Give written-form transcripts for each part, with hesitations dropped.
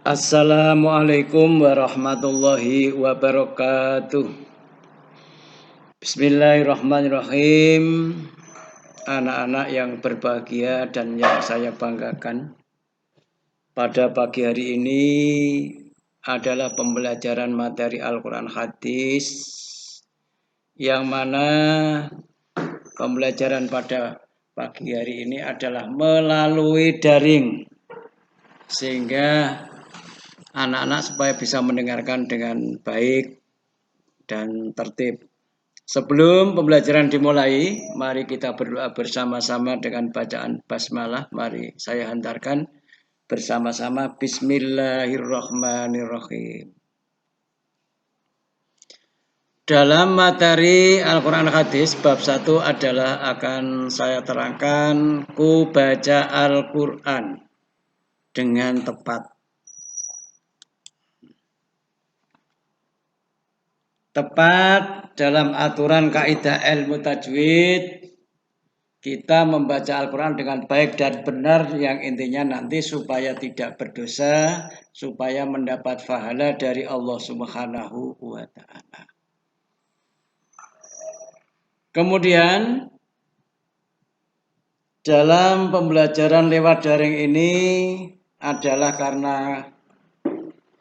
Assalamualaikum warahmatullahi wabarakatuh. Bismillahirrahmanirrahim. Anak-anak yang berbahagia dan yang saya banggakan, pada pagi hari ini adalah pembelajaran materi Al-Quran Hadis, yang mana pembelajaran pada pagi hari ini adalah melalui daring, sehingga anak-anak supaya bisa mendengarkan dengan baik dan tertib. Sebelum pembelajaran dimulai, mari kita berdoa bersama-sama dengan bacaan basmalah. Mari saya hantarkan bersama-sama. Bismillahirrahmanirrahim. Dalam materi Al-Quran Hadis bab 1 adalah akan saya terangkan ku baca Al-Quran dengan tepat. Tepat dalam aturan kaidah ilmu tajwid, kita membaca Al-Quran dengan baik dan benar, yang intinya nanti supaya tidak berdosa, supaya mendapat pahala dari Allah Subhanahu wa Ta'ala. Kemudian dalam pembelajaran lewat daring ini adalah karena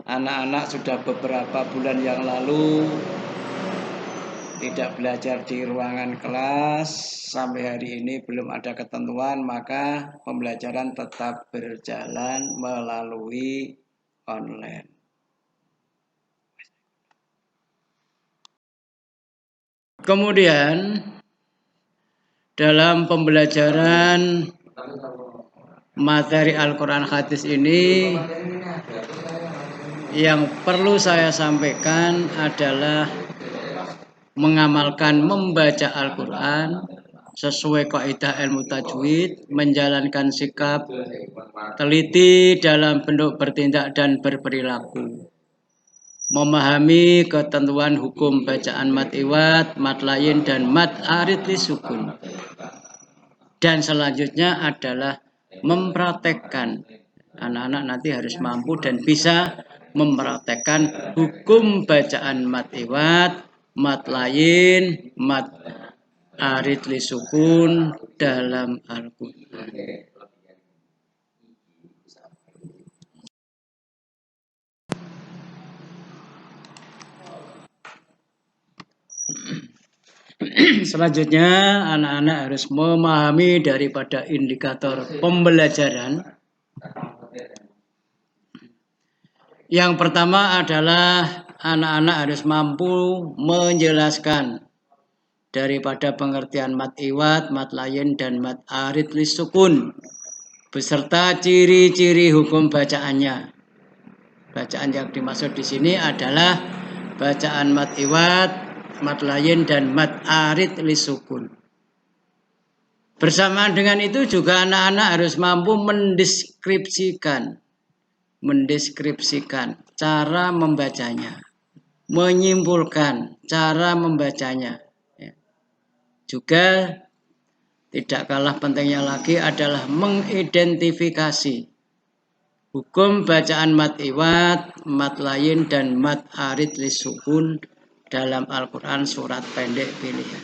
anak-anak sudah beberapa bulan yang lalu tidak belajar di ruangan kelas, sampai hari ini belum ada ketentuan, maka pembelajaran tetap berjalan melalui online. Kemudian dalam pembelajaran materi Al-Quran Hadis ini, yang perlu saya sampaikan adalah mengamalkan membaca Al-Quran sesuai kaidah ilmu tajwid, menjalankan sikap teliti dalam bentuk bertindak dan berperilaku, memahami ketentuan hukum bacaan mad iwad, mad lain, dan mad arid li sukun, dan selanjutnya adalah mempraktekkan. Anak-anak nanti harus mampu dan bisa mempraktekkan hukum bacaan mad iwad, mad lain, mad arid li sukun dalam Al-Quran. Selanjutnya, anak-anak harus memahami daripada indikator pembelajaran. Yang pertama adalah anak-anak harus mampu menjelaskan daripada pengertian mad iwad, mad lain, dan mad arid li sukun, beserta ciri-ciri hukum bacaannya. Bacaan yang dimaksud di sini adalah bacaan mad iwad, mad lain, dan mad arid li sukun. Bersamaan dengan itu juga anak-anak harus mampu mendeskripsikan cara membacanya, menyimpulkan cara membacanya. Juga tidak kalah pentingnya lagi adalah mengidentifikasi hukum bacaan mad iwad, mad lain, dan mad arid li sukun dalam Al-Quran surat pendek pilihan.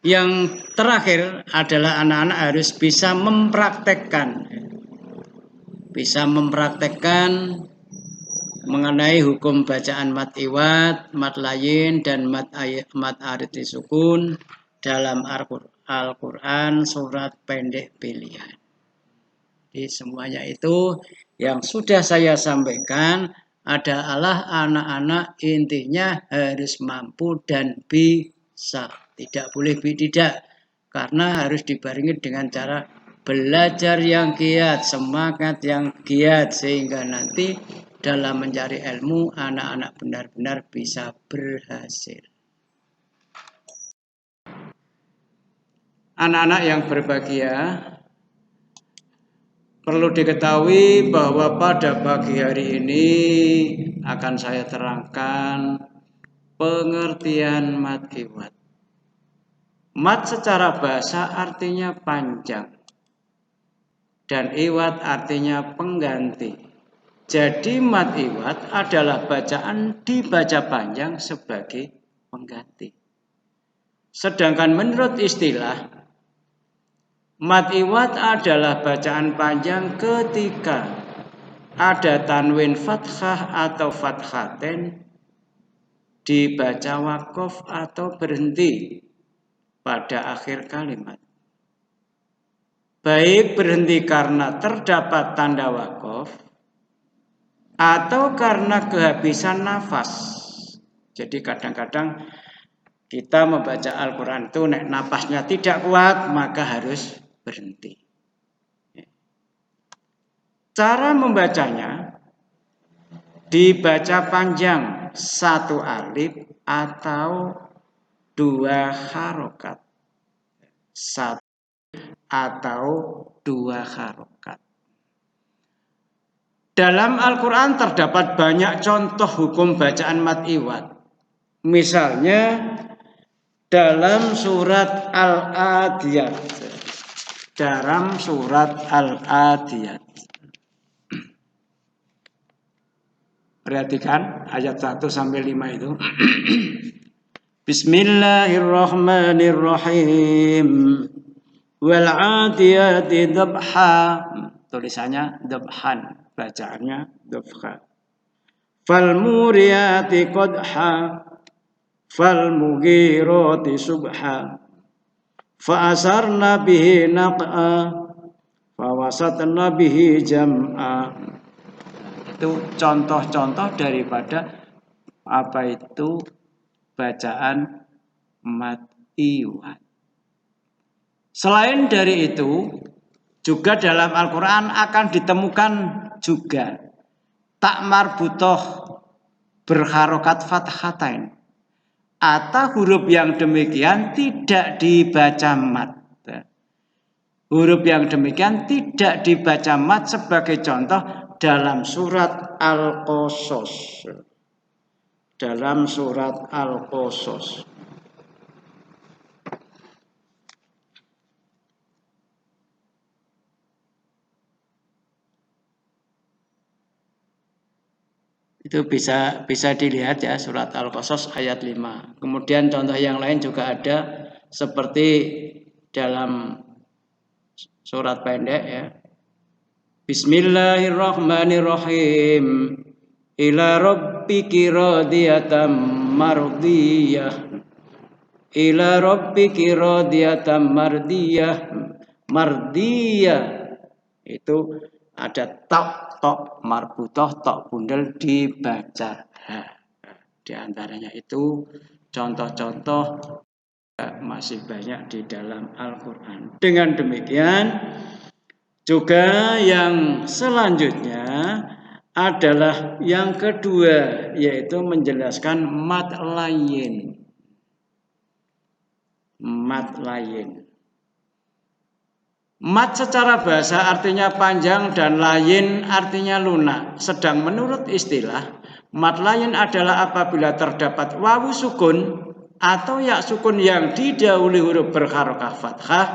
Yang terakhir adalah anak-anak harus bisa mempraktekkan mengenai hukum bacaan mad iwad, mad lain, dan mad arid li sukun dalam Al-Quran surat pendek pilihan. Jadi semuanya itu yang sudah saya sampaikan adalah anak-anak intinya harus mampu dan bisa. Tidak boleh tidak, karena harus dibarengi dengan cara belajar yang giat, semangat yang giat, sehingga nanti dalam mencari ilmu anak-anak benar-benar bisa berhasil. Anak-anak yang berbahagia, perlu diketahui bahwa pada pagi hari ini akan saya terangkan pengertian mad iwad. Mad secara bahasa artinya panjang. dan iwad artinya pengganti. Jadi mad iwad adalah bacaan dibaca panjang sebagai pengganti. Sedangkan menurut istilah, mad iwad adalah bacaan panjang ketika ada tanwin fathah atau fathaten, dibaca wakof atau berhenti pada akhir kalimat. Baik berhenti karena terdapat tanda wakof atau karena kehabisan nafas. Jadi kadang-kadang kita membaca Al-Quran itu nek napasnya tidak kuat maka harus berhenti. Cara membacanya dibaca panjang 1 alif atau 2 harokat. 1 atau 2 harokat. Dalam Al-Quran terdapat banyak contoh hukum bacaan mad iwad. Misalnya dalam surat Al-Adiyat. Dalam surat Al-Adiyat. Perhatikan ayat 1 sampai 5 itu. Bismillahirrahmanirrahim. Wal 'adiyati dhabha. Tulisannya dhabhan, bacaannya dhabha. Fal muriyati qadha. Fal mughirati subha. Fa asarna bihi naq'a. Fa wasatna bihi jam'a. Itu contoh-contoh daripada apa itu bacaan mad iwad. Selain dari itu, juga dalam Al-Quran akan ditemukan juga tak marbutoh berharokat fathatain, atau huruf yang demikian tidak dibaca mad. Huruf yang demikian tidak dibaca mad sebagai contoh dalam surat Al-Qasas. Dalam surat Al-Qasas. Itu bisa dilihat ya, surat Al-Qasas ayat 5. Kemudian contoh yang lain juga ada seperti dalam surat pendek ya. Bismillahirrahmanirrahim. Ila rabbiki radiyatan mardiyah. Ila rabbiki radiyatan mardiyah. Mardiyah itu ada tok marbutoh, tok bundel dibaca. Di antaranya itu contoh-contoh masih banyak di dalam Al-Quran. Dengan demikian juga yang selanjutnya adalah yang kedua, yaitu menjelaskan mad layin. Mad layin. Mad secara bahasa artinya panjang dan layin artinya lunak. Sedang menurut istilah, mad layin adalah apabila terdapat wawu sukun atau ya sukun yang didahului huruf berharokah fathah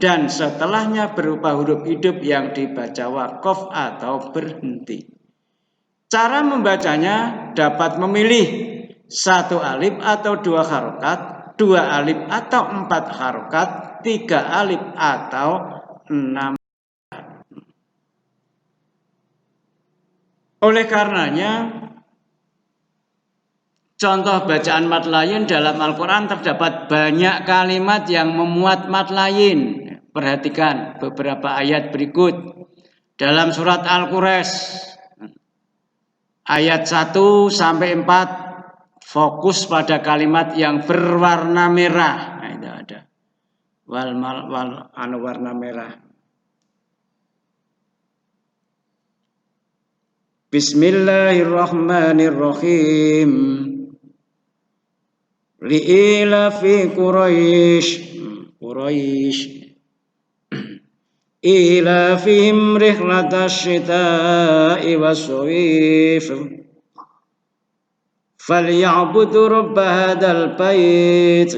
dan setelahnya berupa huruf hidup yang dibaca wakof atau berhenti. Cara membacanya dapat memilih 1 alif atau 2 harokat, 2 alif atau 4 harokat, 3 alif atau 6. Oleh karenanya, contoh bacaan mad layin dalam Al-Quran terdapat banyak kalimat yang memuat mad layin. Perhatikan beberapa ayat berikut. Dalam surat Al-Quraish ayat 1 sampai 4 fokus pada kalimat yang berwarna merah. Nah, itu ada. Wal warna merah. Bismillahirrahmanirrahim. Li'ilafi Quraisy ilafihim rihlatash shita'i was-sayf falyabudu rabb hadzal bait.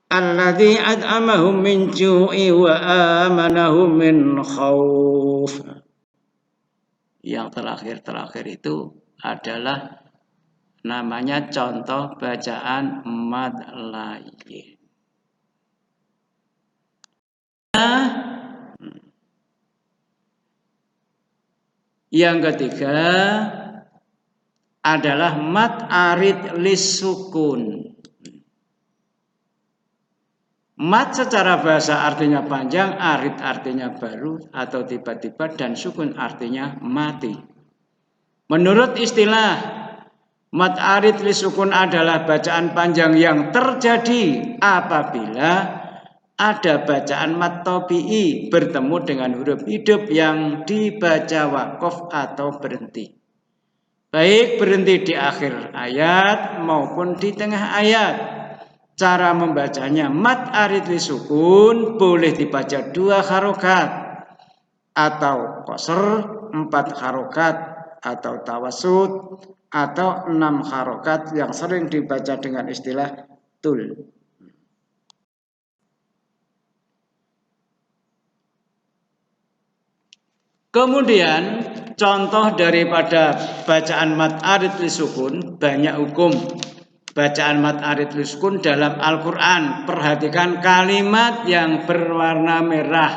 Alladzi at'amahum min ju'i wa amanahum min khauf. Yang terakhir itu adalah namanya contoh bacaan mad layyin. Yang ketiga adalah mad arid lisukun. Mad secara bahasa artinya panjang, arid artinya baru atau tiba-tiba, dan sukun artinya mati. Menurut istilah, mad arid lisukun adalah bacaan panjang yang terjadi apabila ada bacaan mad tabi'i bertemu dengan huruf hidup yang dibaca wakof atau berhenti. Baik berhenti di akhir ayat maupun di tengah ayat. Cara membacanya mad arid lisukun boleh dibaca 2 harokat atau qasr, 4 harokat atau tawasud, atau 6 harokat yang sering dibaca dengan istilah tul. Kemudian contoh daripada bacaan mad arid lisukun, banyak hukum bacaan mad arid lisukun dalam Al-Quran. Perhatikan kalimat yang berwarna merah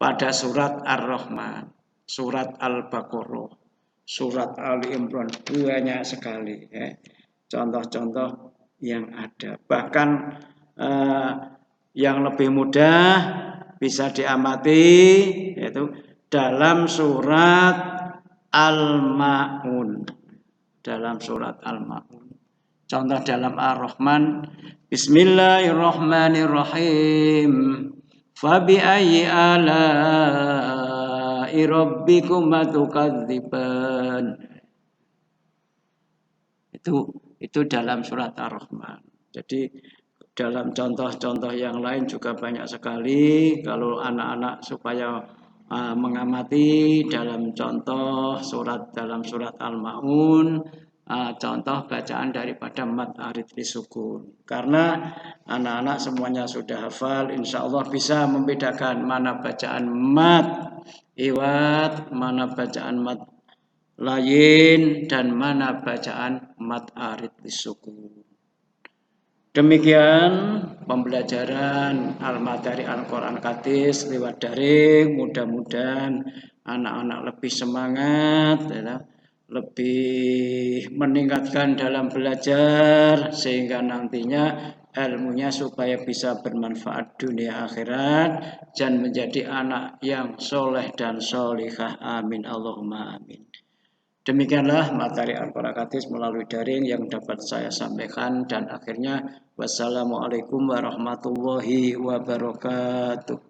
pada surat Ar-Rahman, surat Al-Baqarah, surat Ali Imran, banyak sekali contoh-contoh yang ada. Bahkan yang lebih mudah bisa diamati yaitu dalam surat Al-Ma'un. Dalam surat Al-Ma'un. Contoh dalam Ar-Rahman, Bismillahirrahmanirrahim. Fabi ayyi ala'i rabbikuma tukadziban. Itu dalam surat Ar-Rahman. Jadi dalam contoh-contoh yang lain juga banyak sekali. Kalau anak-anak supaya mengamati dalam contoh dalam surat Al-Ma'un, contoh bacaan daripada mad arid lisukun. Karena anak-anak semuanya sudah hafal, insya Allah bisa membedakan mana bacaan mad iwad, mana bacaan mad layyin, dan mana bacaan mad arid lisukun. Demikian pembelajaran al-materi Al-Quran Hadis lewat daring. Mudah-mudahan anak-anak lebih semangat, lebih meningkatkan dalam belajar, sehingga nantinya ilmunya supaya bisa bermanfaat dunia akhirat dan menjadi anak yang soleh dan solihah. Amin Allahumma amin. Demikianlah materi Al-Quran Hadis melalui daring yang dapat saya sampaikan, dan akhirnya wassalamualaikum warahmatullahi wabarakatuh.